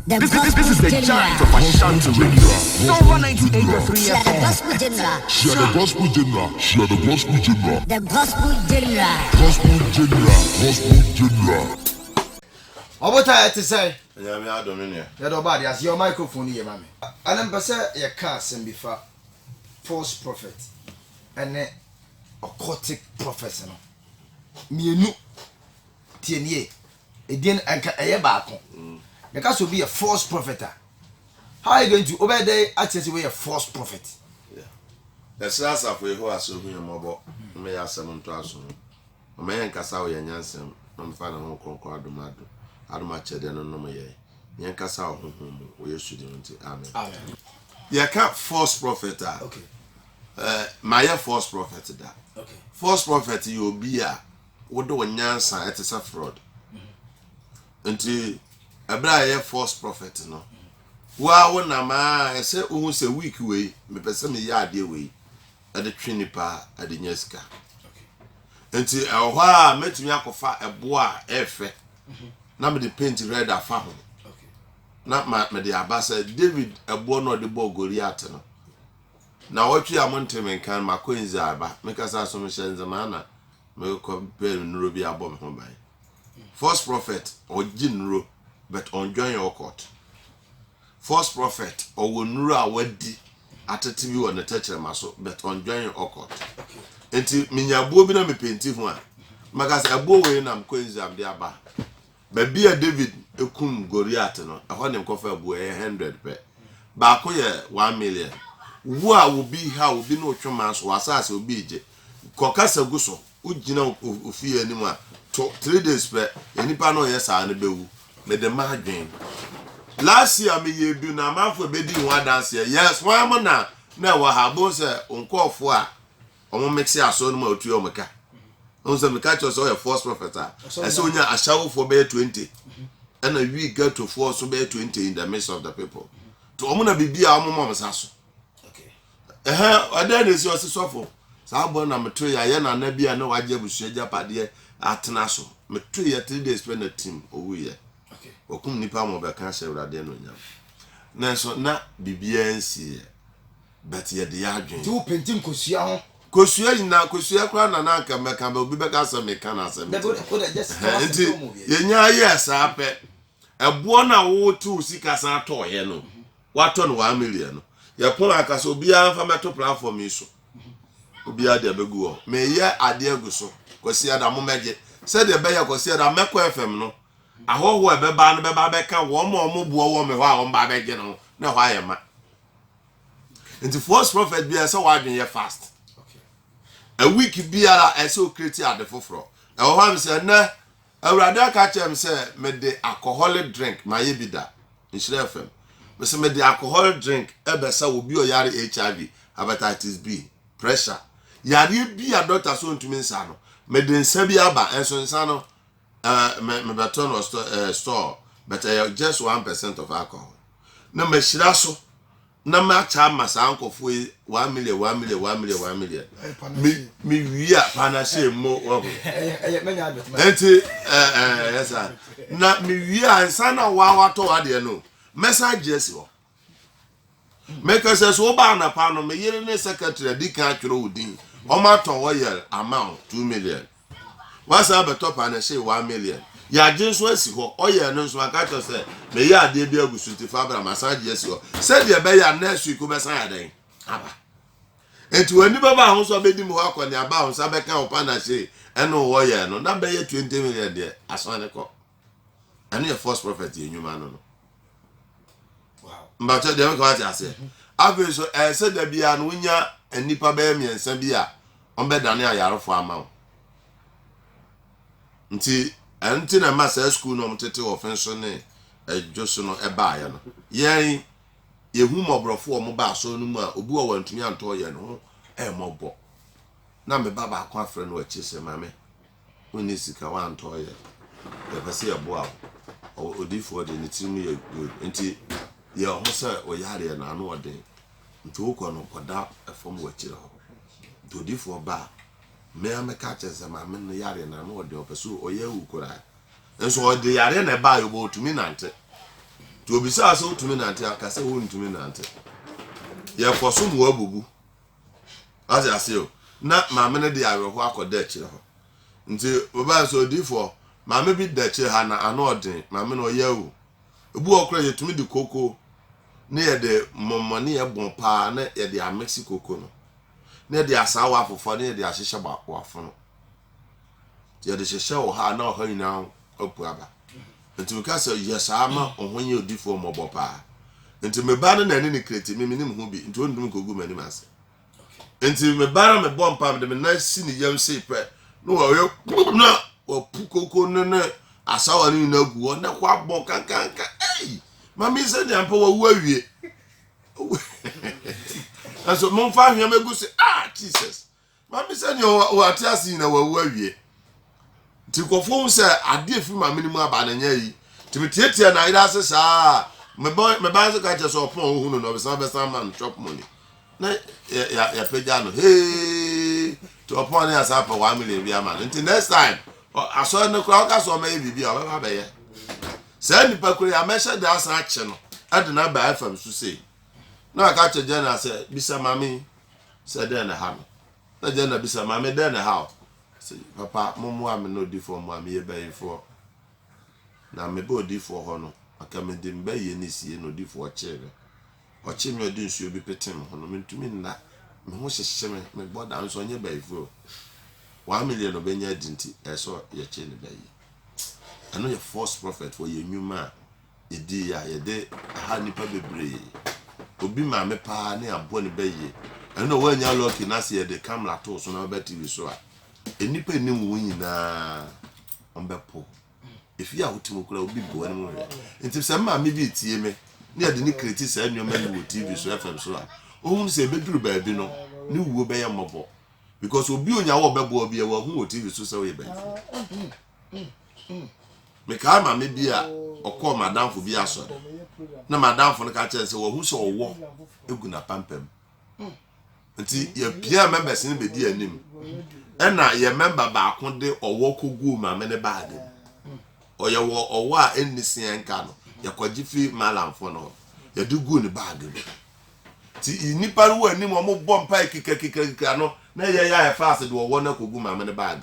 This is the giant of Ashanti Radio. Silver 98.3 The gospel general. Share the gospel general. Share the gospel general. The gospel general. Gospel general. Gospel general. Obota to say. Yeah, me I don't know. You don't bad. As your microphone here, mommy. And I'm say your cast and before false prophet and occultic prophet. No. Mienu tienye. Again, anka eye baako. Because will be a false prophet. How are you going to obey the access away a false prophet? Yeah. The stars of who are so here mobile may ask some to us. A man Casao Yansen, I'm finding home concord Madu. I don't much then no more. Yankasao, whom we should do. Amen. You can't false prophet. Okay. My false prophet. Okay. False prophet, you'll be a what do a Yansan at a fraud. Until a false prophet no. Wa wona ma ese ohun se week we me pese me ya ade we ade twinipa ade nyeska. Okay. Enti ehwa a metumi akofa ebo a efe. Na me de paint red afa ho. Okay. Na me de abasa David ebo no de bo Goliath no. Na wotwe amontem kan makonzi aba. Me kasa so me hyenze mana me ko be nuro bi abo me ho ban. False prophet or jinro but on join your court. False prophet or wonru a wadi atete bi won tetchere maso but on join your court. Enti minyabuo bi na me penti ho a magas abo we na mkwenzi am de aba. Ba bia David ekum Goliath no ehọ ne mkofa abo 100 pe. Ba ko ye 1 million. Wo a wo bi ha wo bi no twema so wasase obi je. Kokasa guso ugina ofie anim a 3 days pe enipa no ye sa ne bewu me de madwen. Last year me ye bi na manfo be di one dance yes one mo na wa ha bo se onkofo a omo mix aso no ma otu omeka on se meka cho so ye false prophet a ese onya ashawo for be 20 and we get to force so be 20 in the midst of the people to omo na bibia omo mo saso. Okay. Oda na si osisofo sa bo na meto ya ye na na bia na waje busu japade atena so meto ye 3 days spend the team owu ye. Okum nipa mo be kan hye urade no nyam na so na bibia nsi but ye de adwen ti wo pentim kosua ho kosua kra na na aka meka be obi be ka se meka na se just ye nya yes ape ebo na wo tu sika san to ye no wato no 1 million no ye pon aka so obi anfa meto platform yi so obi ade begu ho me ye ade aguso kosua da mo meje se de be ye kosua da meko fm no ahoho ebeba no beba beka wo mo buo wo me ho a wo mba beje no na ho ayema nti false prophet bia say wadwen ye fast. Okay. A week bia e so create ade foforo e ho am say na awurade aka chem say me de alcoholic drink ma ye bida Nhyira FM me say me de alcoholic drink e be say obi o yare HIV hepatitis B pressure yare bia doctor so ntumi nsa no me de nsa bia ba enso nsa no me beton was store but just 1% of alcohol. Na me shira so na ma cha masa ankofo 1 million 1 million 1 million 1 million. Me wi a panase mo wo. Menya adot. Enti yes sir. Na me wi a nsa na wa to ade no. Message esi wo. Make us so ba na pa no me yere ne secretary dikan atwero odin. O ma ton wo ye amount 2 million. What's up at top and I say 1 million? Ya just was ho oye no so aka to say me ya ade bi agusuti fabra massage yes ho said ye be ya next week be san adan aba enti wani baba ho so be di mu akọ ne aba ho sa be kan opa na say eno wo ye no na be ye 20 million there aso ne ko eno ye false prophet ye nyuma no. Wow. Mba de ko ati ase ave so said da bia no nya anipa be miensa bia on be dane ayarefo ama nti na masa school no mtete offense ne adwoso no eba ya no yen yehu mobrofo mo ba so no mu a obi wo wantumi anto ye no mobo na me baba akwa afre no achi se mame woni sika wa anto ye e pese ye bo a odifo de ne timu ye good nti ye ho se o yare na anu ode nti wo no koda efom wa chire ho odifo ba me ameka chese mame no yare na anu ode opeso oye ukura enso ode yare na ba yo bo tumi nante to obisa so tumi nante aka se wo ntumi nante ye koso mu abubu as I say na maame ne de awe ho akoda akire ho nti oba so difo maame bi da akire ha na ano odin maame no yawu ebu okra ye tumi di koko ne ye de momone ye bon pa na ye de a Mexico koko no ne de asawa afofo ne de ahyehye ba wafo no ye de hyehye wo ha na ho nyina opu aba nti me ka se yesa ma ohonye odifo mobo pa nti me ba na ni kreti me nim ho bi nti ondum kogu mani mase nti me ba na me bom pa me na si ni yam sei pe no wo yo na wo pu koko ne asawa ni na gu na kwa bon kankanka ei mami se de ampa wo awie aso mon fa hwia megu se Jesus mami se ni wo atiasi na wo awie ti kofo se ade afi mami ni mu aba na nya yi ti metietia na ida se sa me ba se ka che so pon ohunu no be sa man chop money na ya peja no hey to pon ya sa pa 1 million bia man until next time aso na kwa ka so ma e bibia o ba ye se ni pa kure ya mesha da asa ache no ade na ba fam so sei na ka che jana se bisa mami se de na ha no na jana bisa mami de na ha se papa mumu am no di for mu am ye ba ifo na me bo di for ho no aka me de mba ye ni sie no di for chere o che me odi nsuo bi petem ho no mentumi nna me ho hyehye me boda nso nye ba ifo 1 million obenya dinti eso ye che ne ba yi ano ye false prophet for ye nyuma edi ya ye de ha nipa bebre obi ma me pa ne abo ne ba yi ano wanya lucky na se ye de camera to so na ba TV so a enipa ni wo nyina ombepo if you are ultimo kura obi bo anu re nti se ma me bi tie me ne de ni kreti sa anwoma ni wo TV so FM so a ohun se beduru ba bi no ni wo be ya mobo because obi onya wo bebo obi e wo hu wo TV so se wo ye ba me ka ma me bi a okọ madam fo bi aso na madam fo no ka che se wo hu se owo egu na pampam nti ye pia members ni be di anim ena ye member ba ko de owo kogu ma me ne bag oye wo owo a enisian nka no ye kwaji fi malam fo no ye du gu ni bag ti nipa ru anim mo bom pa kika no na ye ya fast de owo na kogu ma me ne bag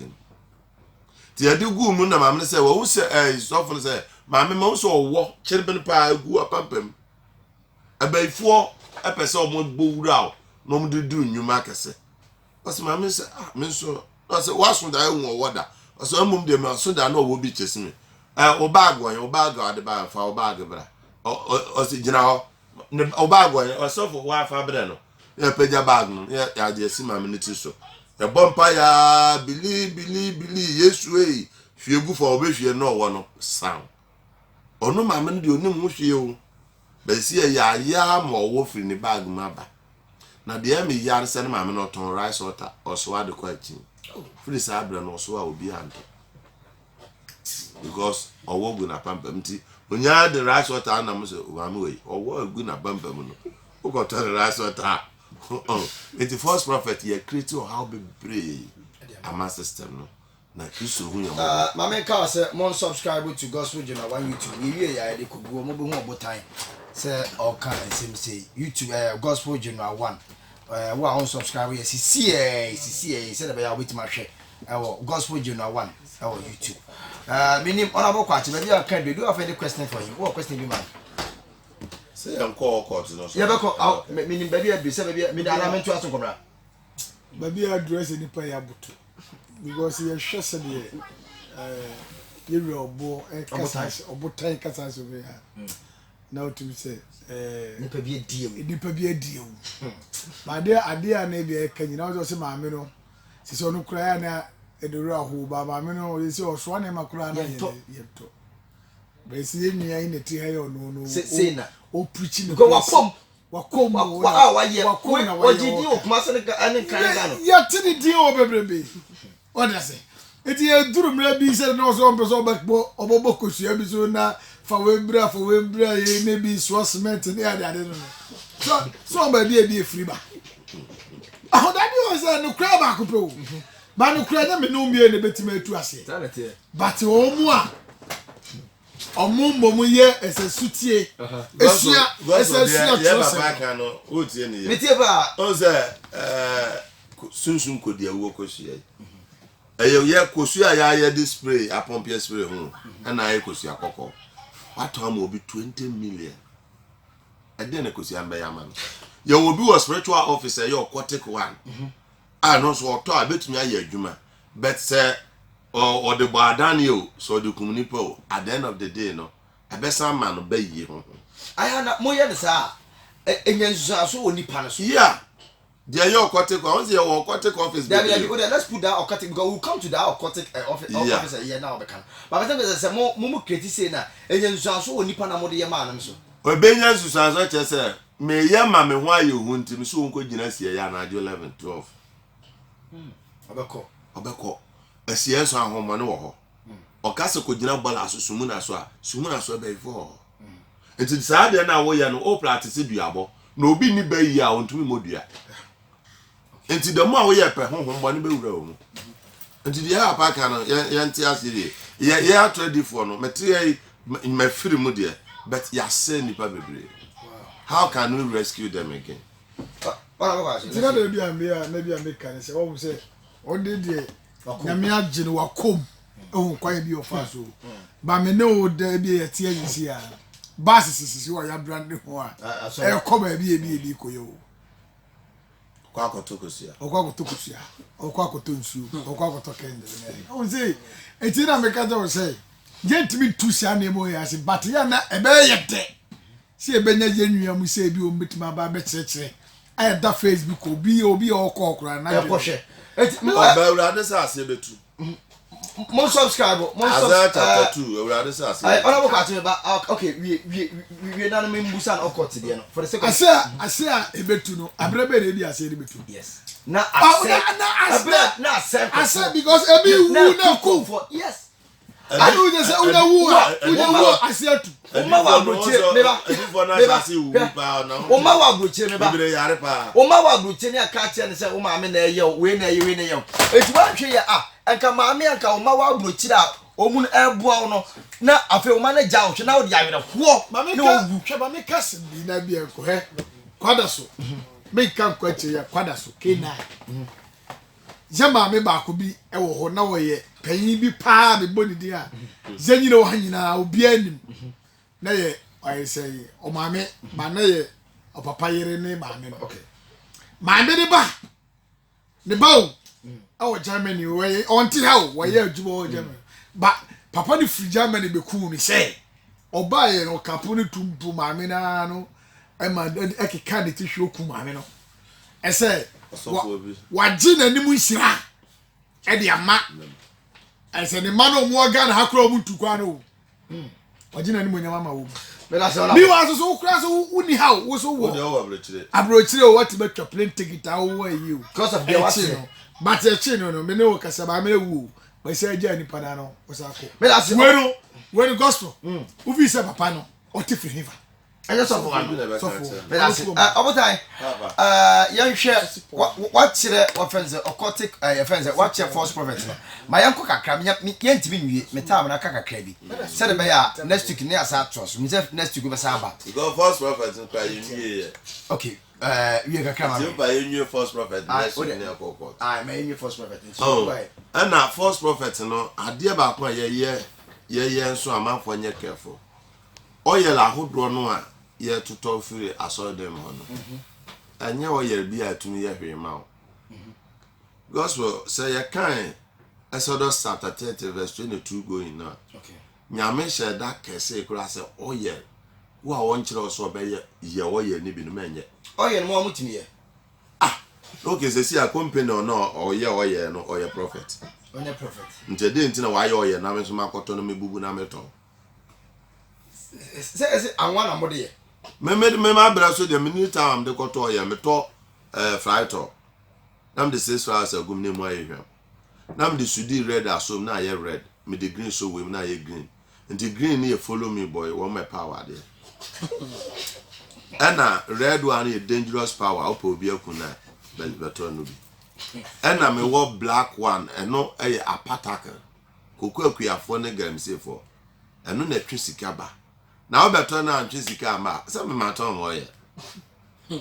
ti ye du gu mu na ma me se wo se so fo se ma me mo so owo chirben pa gu apampam abaifo epese o mo gbowura o no mo du nyuma kese ose ma me se me so ose waso da ehun owo da ose amum de me so da na owo bi chesi me o bag ade ba fa o bag bra ose gina ho o bag won ose fo wa fa bra no ya peja bag no ya de si ma me ti so e bompa ya bili yesu fiegu fo obehwie no wo no sound onu ma me de onim hwie o ba si ya ma owo firi ni bag ma ba na de me ya se ma me no ton rice water oso ade kwa chi firi sa abra no so a obi ando because owo gu na pampam ti onya de rice water na mo se o ma me we owo gu na pampam no o ko ton rice water it's the first prophet ye create how be brave ama system no na isu hu yo mama ka say mon subscribe to Gospel Journal on YouTube we ya de kogu mo be hu obotan say o kan nsem say YouTube Gospel Journal 1 wo a on subscribe yes see say be ya wait ma hwe Gospel Journal 1 YouTube minim honorable kwati be ya kan do you have any question for him what question be man say am call court no so ya be ko minim be ya be say be me da na mentu aso komra baby address any pa ya butu because you share said you obo obotan kasa so be now to say nipa bi adie but there ade na be ka nyina o say maame no se so no kura na eduru aho ba maame no say o so na makura na yeto be see nua ina ti ha yo no say na o preaching go wakom waye ojidi o kuma se ne kan ga no ya tini di o bebrebe what I say eti e duru mra bi se no so mpeso bakbo obobo kosua bi so na fa webra ye ne bi so cement ne ade no so ba bi e free ba aho da bi o se no kra ba ko pro ba no kra na me no mie ne betima atu ase but o mu a Omumbo ye esesutie. Esua yeah, baba kan no o tie ne ye. Metie ba On say sunsun kodi awo kosua. Ye kosua ya display apompe spray ho. Na ye kosua kokko. Wato am obi 20 million. Ade na kosua mba ya man. Ye obi was spiritual officer ye occultic one. No so oto abetumi aye adwuma. But say or the badani o so the communipo at the end of the day no abesa man no bayi ho. Aya mo ye ne sa enyansusa so oni pa so. Yeah. There you occultic once you occultic office. Let's put that occultic because we'll come to that occultic office here now bekan. But I think say mo create say na enyansusa so oni pa na mo de ye ma so. Obenya susan so che say me ye ma me ho aye hu ntim so nko gina sie ya na 11 12. Obeko asie so ahomane wo ho. Okase ko gina bola so sumuna so be fo. Enti saa de na wo ye no o practice duabo. Na obi ni bayi a ontumi modua. Enti de mo a wo ye pe honhom ne be wura wo mu. Enti de ya pa kan no ye nti asiri. Ye atredi for no metie me firi mu de but ya say nipa bebre. How can we rescue them again? Tina de bia na bia make kan say wo say o de nyame agye no wakom ehun kwan bi ofa so ba me ne o de bi etie yisi a bas sisi wo ya brand ho a e ko ba bi koyo Kwa kotokosia okwa kotonsu okwa kotokende o say etina me ka do say gentimi tusia na emo ya se but ya na ebe yete si ebenya yenua mu say bi o metima ba be kire I da Facebook obi okokora na hwe Ewurade sa ase betu. Mo subscribe. Chapter 2. Ewurade sa ase. Ona boka to me ba okay we na me mbusa na okot de no. For the second ase ebetu no abrebe de bi ase ebetu. Yes. Na ase because ebi wu na ko for yes. I do just say una wu ase atu. Oma wa broche me ba. Before na ase wu pa na. Oma wa broche me ba. Bibire yare pa. Oma wa broche ni aka che ne say oma me na ye we na ye Etu wa hwe ye enka ma me enka oma wa broche da omun eboa no na afi oma na ja hwe na wo de awere ho. Ma me ka hwe ba me ka sin bi na bi enko he. Kwada so. Me ka kwache ya kwada so kena. Jama me ba ko bi e wo ho na wo ye panyin bi pa me boni di a. Zanyina wo hanyina obi anim. Na ye I say o mame ma na ye o papa yere ne mame no. Okay. Mame de ba. Ne ba o. O Germany we onti ha o we ye adwuma o Germany. Ba papa ni free Germany be ku mi say. O ba ye no kapo ni tumpu mame na no. E ma e keka de ti hwe oku mame no. E say wa gina ni mu hira. E de ama. E say ne ma no mu oga na hakro mu ntukwa no. Wajina ni mwenyama ma wo. Bi wa so kura so uni how wo so wo. Abrochire o what be plane ticket awo yi o. Because of the what no. But e chi no me ne wo kasa ba me wu. Ba se aja ni pada no wo sa ko. Me la se when gospel. Wo fi se papa no o ti free river. Anya so for one. So for. Me la se obotai. Yan hwe what chire offense occultic offense what chire false prophet no. Ma yanko kakra me yentimi nwie me tam na kakra bi. Se de be ya next week ne asa trust. Me say next week be sa ba. Because false prophet npa yie. Okay. We kakra ma. You buy new false prophet next week ne akoko. Me new false prophet. So why? And na false prophet no ade ba ko ye nso amanfo nye careful. Oyel ahodo no a ye tuto firi aso dem ho no. Anya oyel bi atumi ye hwe ma o. Gospel say ye kan Exodus chapter 30 verse 22 going now. Okay. Nyame she da kese kura say oyel wo a won kire so be ye oyel ni bi no menye. Oyel mo amutimi ye. Okay, say see a company no oyel no oyel prophet. Onye prophet. Nte de ntina wa ye oyel na me so makoto no mebubu na meto. Say anwa na mo de ye. Me ma bra so de minute time de koto oyel me to fry to. Nam de 6 hours agum ne mu ayehwam. Nam de sudi red asom na ye red. Me the green so we na ye green. And the green ni follow me boy, one my power there. And red one is dangerous power. Opo obi akuna better no bi. And me wo black one and no a attacker. Koku akuafo ne gam say for. ɛno na twe sika ba na obeto na antwe sika ma sɛ me maton oil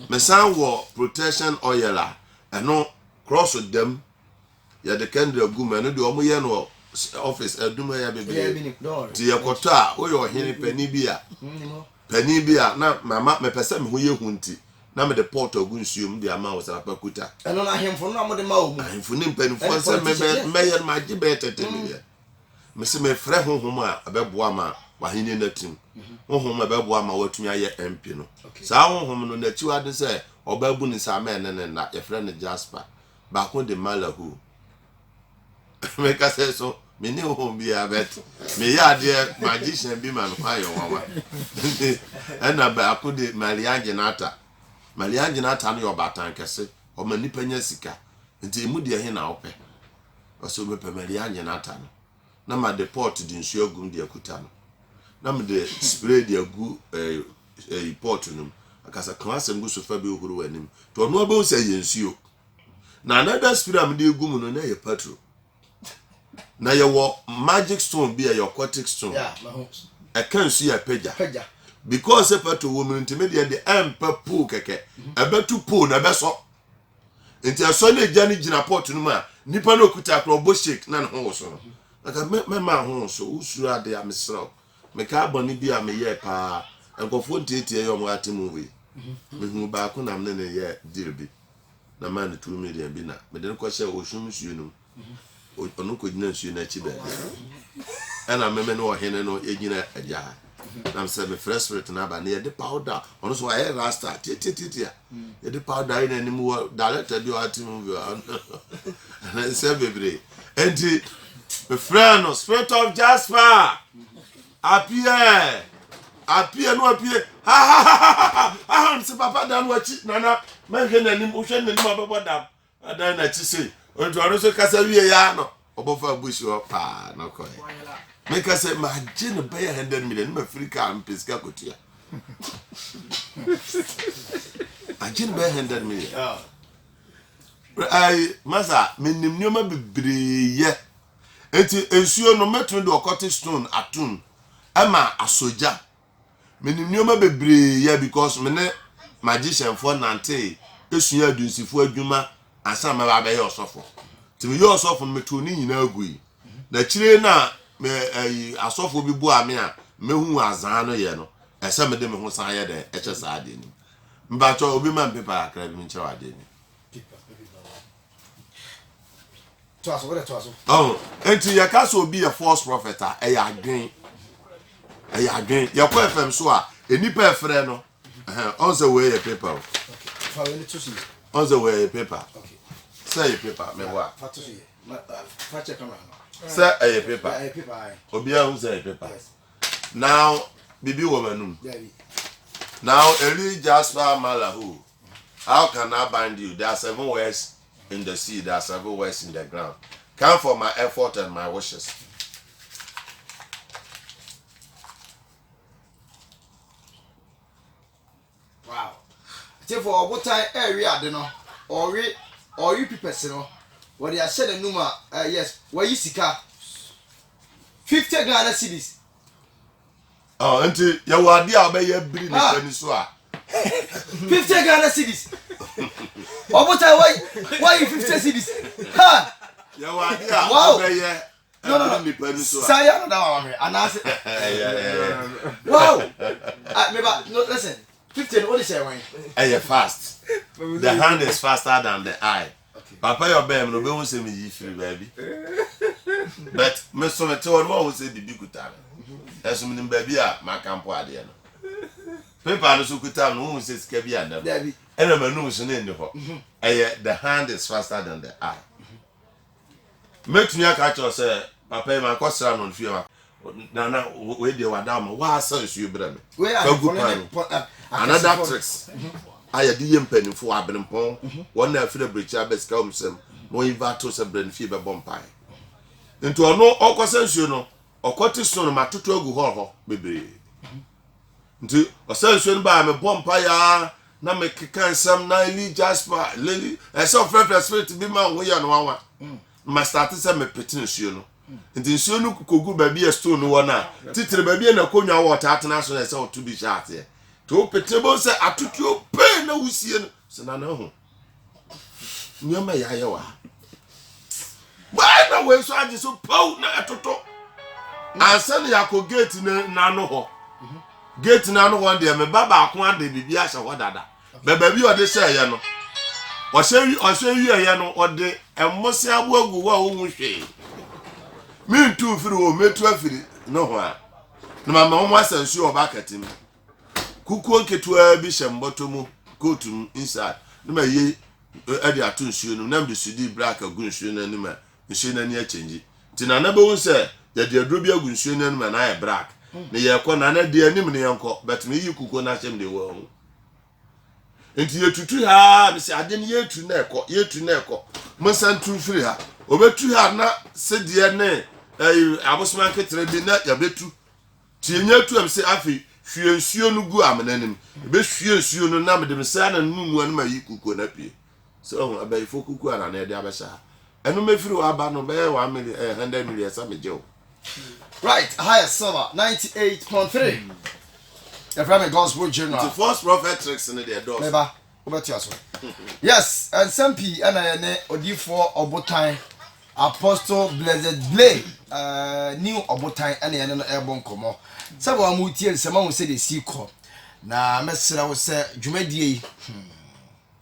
me san wo protection oil a ɛno cross dem ya de kendra guma no de omo ye no office aduma ya bebe ti yakoto a wo yo hene pani bi a na mama me pese me ho ye hunti na me de port ogun suom de ama wo sapa kuta ɛno na hemfo no amode ma wo mu hemfo ni mpanifo se me ye ma gye be tete me ye me se me frɛ honhom a abɛboa ma wa hene na tim honhom abɛboa ma watumi aye MP no saa honhom no na chiwade se obabu ni sa me ne na ye frɛ ne Jasper ba ko de malahu me ka se so me ni honhom bi abet me ya de magician bi man kwa yo wawa ɛna ba ko de Maliangenata no yo batan kese o mani panya sika nti emu de he na opɛ o so me pe Maliangenata no na ma deport di nsu agum de akuta no na me de spray de agu port no akasa class ngu so fa bi ohuru wanim to no ba o say yensuo na another spray am de agum no na ye petrol na ye wo magic stone bi a aquatic stone e kan su ya peja because e petrol wo mun ntime de empa pool keke e betu pool na be so nti aso na gya ni gina port no ma nipa no kuta kro bo shake na ho so no aka me ma ho so usuru ade a mesro me ka boni bi a me ye pa enkofo ntetie yo mo ate movie me hu ba ko na me ne ye deal bi na man 2 million bi na me de ko she osum suo no onu ko gina suo na chi ba ana me no hene no e gina agya na me say me fresh spirit na ba ne de powder onu so aye rasta titia ye de powder ina ni mu director bi o ate movie na say bebre enti my friend, no spirit of Jasper, appear, no appear. Ha. I'm say papa dan wachi nana. Man hene nim, uhwe nim ababa dam. Adan na chi say. Onto aro so kasa wie ya no. Obofa bush o pa no koy. Me kasa ma gene be 100 million ma Africa am pesika kotia. Agene be 100 million. Ai masa menim nyoma bebreye. Enti ensuo no metun de occultic stone atun ama asoja menimnyoma bebre ya because mene magician for nante esua adunsifo adwuma asa ma ba be yosofo timi yosofo metu ni nyina agui na kire na me asofo bi bu ame a mehu azan no ye no ese me de me ho san ye de eche sa ade ni mbacho obi man pepa akra bi nche wa ade ni oh enti yakaso obi a false prophet a adwen yakọ fm so a enipa efre no on the way a paper fa we to see on the way a paper okay say a paper me wa fa to see fa check camera say a paper obi a say a paper now bibi womanum now Eli Jasper Malahu, how can I bind you? There are 7 words in the sea, there are 7 words in the ground. Come for my effort and my wishes. Wow. Therefore, what time area de no or you people no what they are said the number yes where you sika 50 Ghana cedis. Oh, auntie, you are there obey bring the so 50 Ghana cedis. Or what time why you 50 cedis? Ha! You are there obey no. Saya no that one and I say wow. No listen. 15 only say when you fast. The hand is faster than the eye. Okay. Papa your baby no be won say me yi free baby. But me so me tell one who say bibi kuta. Eso me baby a ma campo ade no. Paper no so kuta no who say sika bi adam. Dabi. Ena manu so na ndi ho. The hand is faster than the eye. Make me catch you say papa ma kwasra no fie ma. Na we dey wadam wa say su bra me. We are another tricks aya di yempanifo abenpon won na afire brecha beska omsem no invato se branfie be bompai nti ono okosansuo no okotiso no matoto agu ho bebre nti osansuo no ba me bompai ya na me keka nsam na Eli Jasper lily ese of fresh spirit bi ma wo ya no wanwa ma start se me petin suo no nti nsuo no kogu baabi a stone wɔ na titire baabi na konwa wɔ taatena so na sɛ otu bi hyate to petebo sɛ atutuo pe na wusie no sɛ na ho nyama ya wa ba na we so age so pau na atoto ansa na yakɔ gate na no ho gate na no ho de me baba ako ade bibi a hye ho dada baba bi ode hyɛ ye no ɔhyɛ wie no ɔde ɛmose abo agu wa wo hwee mintu firi wo metu afiri no ho a na mama mo asansu ɔbakatim kukuo nketua bi hyɛ mboto mu kotum inside na ma ye ade ato nsuo no na mbisudi black agu nsuo no anima nsuo no ani achange ti na na bewu sɛ yɛde aduro bi agu nsuo no anima na yɛ black na yɛkɔ na na de anim ne yɛnkɔ but me yi kukuo na hyɛm de wo ho enti yetutu ha me se ade ne yetu na ɛkɔ mo santu firi ha obetu ha na sedie ne abosman ketere bi na yabetu ti enyatu am se afi hwie nsuo no gu amenanim be hwie nsuo no na me de me sa na numu an ma yi kukuo na pie so abai fo kukuo na na de abɛsha eno mefiri wa ba no be 1 million 100 million sa mejew right higher silver 98.3 the Premier Gospel General the first prophet tricks in the door meba obetu aso yes and some p na ne odifo obotan Apostle Blessed Blay new obotan ene ene no ebon komo sabo amutie nsema wo se de siko na mesra wo se dwumadie yi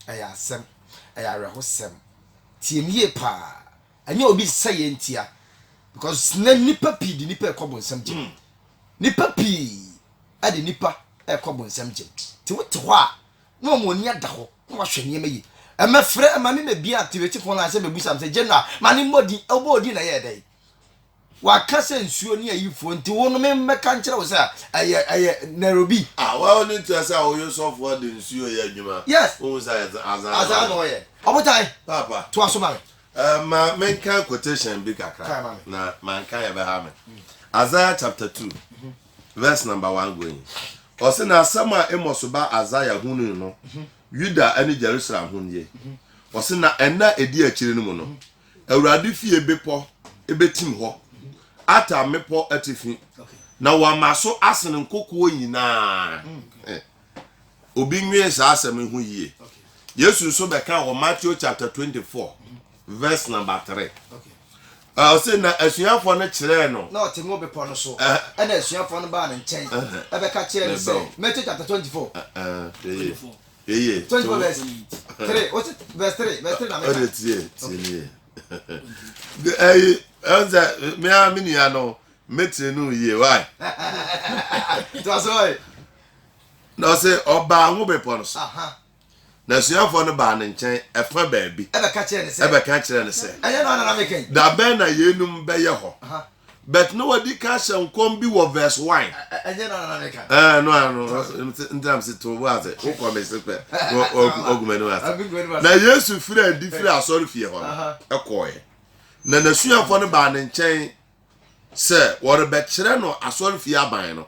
aya asem aya rehosem tie mie pa anya obi seye ntia because na nipa pi di nipa ekobo nsem je nipa pi ade nipa ekobo nsem je ti wote ho a no mo ni ada ho na wahwe niema yi emefre emani na bia activate phone na se bebusa se general mani modi obodi na ye dai wakase nsuo ni ayifo nti wo no memmeka nkere wo se aye Nairobi wa oni to say o yo so for the nsuo ye adwuma yes o say azan no ye obotai papa to aso ma ma menka quotation bi kakra na manka ya be ha me Isaiah chapter 2 verse number 1 going o se na sama emoso ba Isaiah hunu no Yuda ani Jerusalem hunye o se na ena edi akire no mu no awurade fie bepo ebetim ho ata mepo atifi na wa maso asene nkokuo nyina obi nwie sa asem hu yie Yesu so be kan o Matthew chapter 24 verse number 3 o se na asuafo no kire no na o te ngo bepo no so na asuafo no ba ne nchen ebe ka kire ne se Matthew chapter 24 24 verse 3 what's it verse 3 na me tie Anza me amini ya no metre no ye why to so no say oba ho bepo no so na suafo no ba ne nchen efa baabi ebe ka kire ne se anya no na make da ben na yenum be ye ho but no wadi ka hye nkom bi wo verse 1 anya no na make no ndam se to wa ze o ko me se pe ogumenu asa na Yesu firi adi firi asori fie ho ekoye na nasuafo no ba ne nchen se wore be kire no asori fie aban no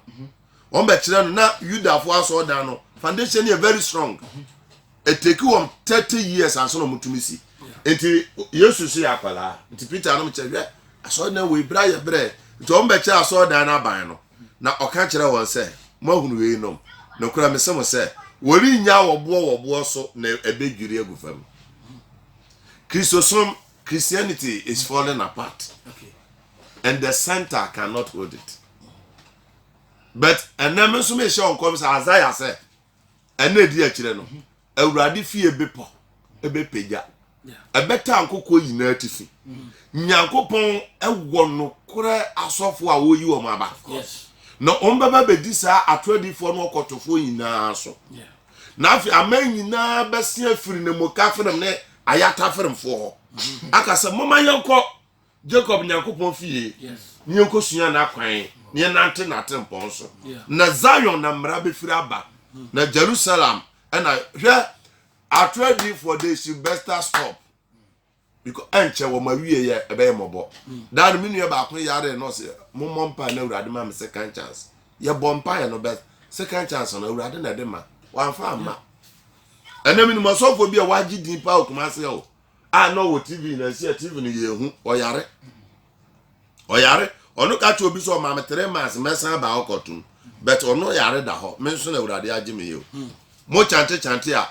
won be kire no na Yudafo aso dan no foundation is very strong it take you 30 years aso no mutumisi enti Yesu se akwala enti Peter no mchewe aso na we bra ye bre enti won be kire aso dan na aban no na oka kire won se mo ahunu we nom no kura me se mo se wori nya wobo so na ebedwiri agufam Christianity is falling apart. Okay. And the center cannot hold it. But and then me so me show comes Isaiah say and na di akire no awurade fie bepo ebepeja e beta ankoko yina atifi nyankopon ewo no kore asofo a woyi wo maba Yes. no ombaba bedi sa atwadifo no okotofo yina so Yeah. na afi aman yina besia firi ne moka frem ne ayata frem fo akasa mama yanko Jacob nyankopon fie Yes. nyanko sua na kwan ne nante mpon so Yeah. na Zion na mra be firi aba na Jerusalem and hwe atready for this you better stop because enche wo mawie ye ebe mobo dan mi nua ba ko yare no se mompa na urade ma me second chance ye bompa ye no best second chance na urade na de ma wan fa ma enemi ni masofo bi a waji din pa okuma se o no wo TV na se TV ni ye hu o yare oyare ono ka to obi so ma metere mas mesa ba okotum but ono yare da ho me nso na urade agime yo mo chante a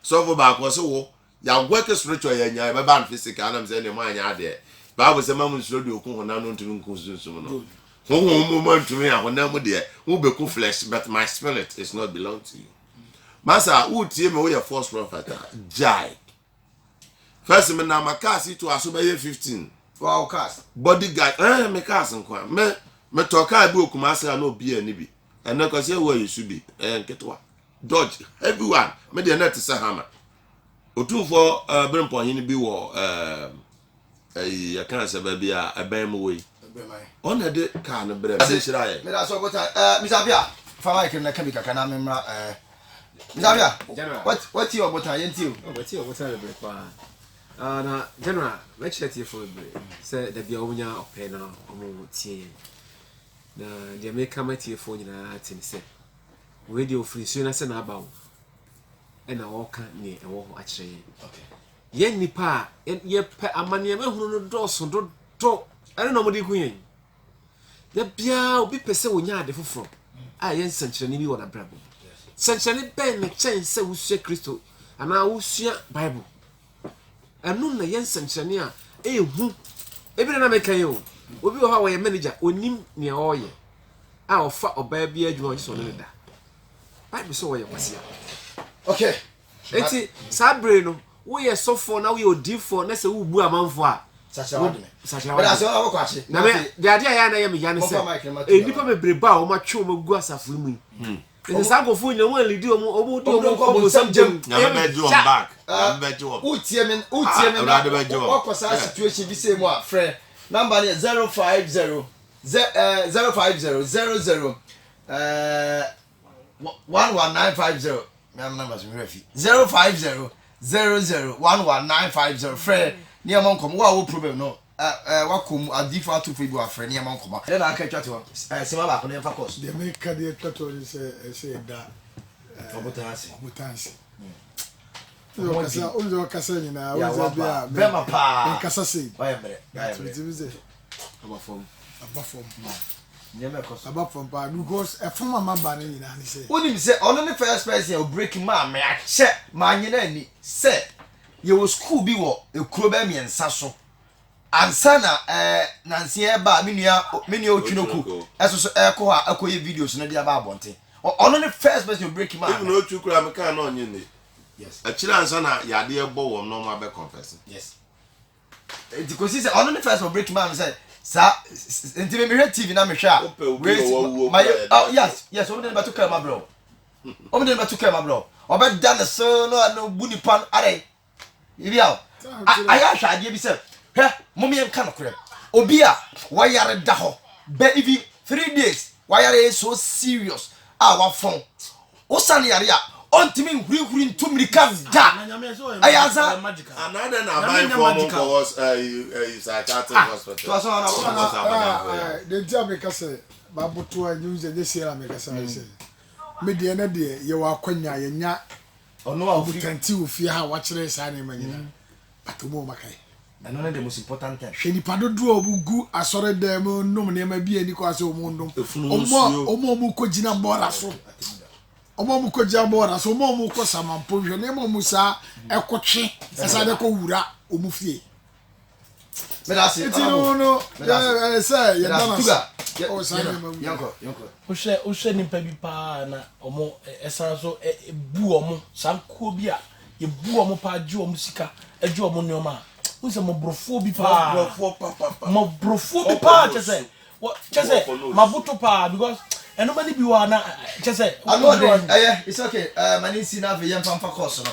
so ba ko so wo ya work spiritual ya nya be ban physical na mse ne mo anya ade Bible say mamu nsuro de okun hona no ntumi nkun sunsun no wo mo mo ntumi a hona mo de wo be ku flesh but my spirit is not belong to you masa wo tie me wo ya false prophet jai first me na makasi to aso be 15 wow cast bodyguard me cast nkwa me toka bi okumasa na obi ani bi ene ko se wo yesu bi nketwa dodge everyone me de net se hama otumfo brempo hin bi wo ya kan se ba bia aban mu we on de kan bre se shiraye me da so bota Mr. Bia fa mic na kabika kana memra Mr. Bia what your bota yenti o what your bota bre kwa na general let's chat you for a break say da bia onya ope na omo tie na de make come tie for nyina tin say we dey ofri so na se na aba wo e na wo ka ne e wo ho a kire okay ye nipa ye pe amane me hunu no doso do ene no mo di ku yen ya bia obi pese wonya ade foforo a ye nsankyerene bi wo na brabo sankyerene ben ne chen se wusua Kristo ana wusua Bible enu na ye nsankyerene a ehu ebire na meka ye o obi wo ha wo ye manager onim ne oye a ofa oba bia adwuma so ne da Bible so wo ye kwasia okay enti sabre no wo ye sofo na wo ye odifo na se wo bu amanfo a Sachira but aso wo kwache na me de ade ya na ye me ya ne se enipa bebreba a wo ma twe wo gu asafuru mu enti sagofo nya wo lidi o mu di o mu ko sam jam na me do back na me do utie me wo kwasa situation bi say mu a friend number ne 050 050 11950 my number is refi 050 001150 friend near mon come wo problem no wakom adifa to fi bo afre near mon come then I catch you sema ba ko ne fa course de me ka de twato se da obutansi Ozo kasa nyina ozo bia bema pa kasa sei oya mere abafom nyeme koso abafom pa because e foma maba ne nyina ni sei onim se ono ne first person o break ma me ache ma nyina ani se ye wo school bi wo ekuro ba miensa so ansa na nansi e ba menua otwinoku eso so ko ha akoye videos na dia ba abonte ono ne first person o break ma even otwukura me kan na onye ne yes akira ansa na yade ebo wo no ma be confess yes it ko say ono ne first o break ma me say sa enti me hwe TV na me hwe a yes o me dey batuka ma bro obe dan so no buni pan are ibia aya hwade bi say he mommy enka no kure obi a wayare da ho be even 3 days wayare so serious a wafon osane yare a ontimi hurihuri ntumrika da ayaza another na buy form for psychiatric hospital so na de dia me kase babuto a news de sira me kase say me de na de ye wa kwanya ye nya ono a obutanti ofie ha wa kire sa na manyina atomo makai and one of the most important thing hwe nipa dodo obugu asore dem nom ne ma bi ani ko ase omo ndom omo ko gina bora so omo ko gina bora so omo ko samampo hwe ne mo musa ekotwe esa de ko wura omu fie me da se no say ya dana tuga o sa yanko o nipa bi pa na omo esa so bu omo sanko bi a ye bu omo pa ju omo sika eju omo nyoma unse mo brofo bi pa chese mabuto pa because anybody bi wa na chese it's okay manisi na ve yemfa course no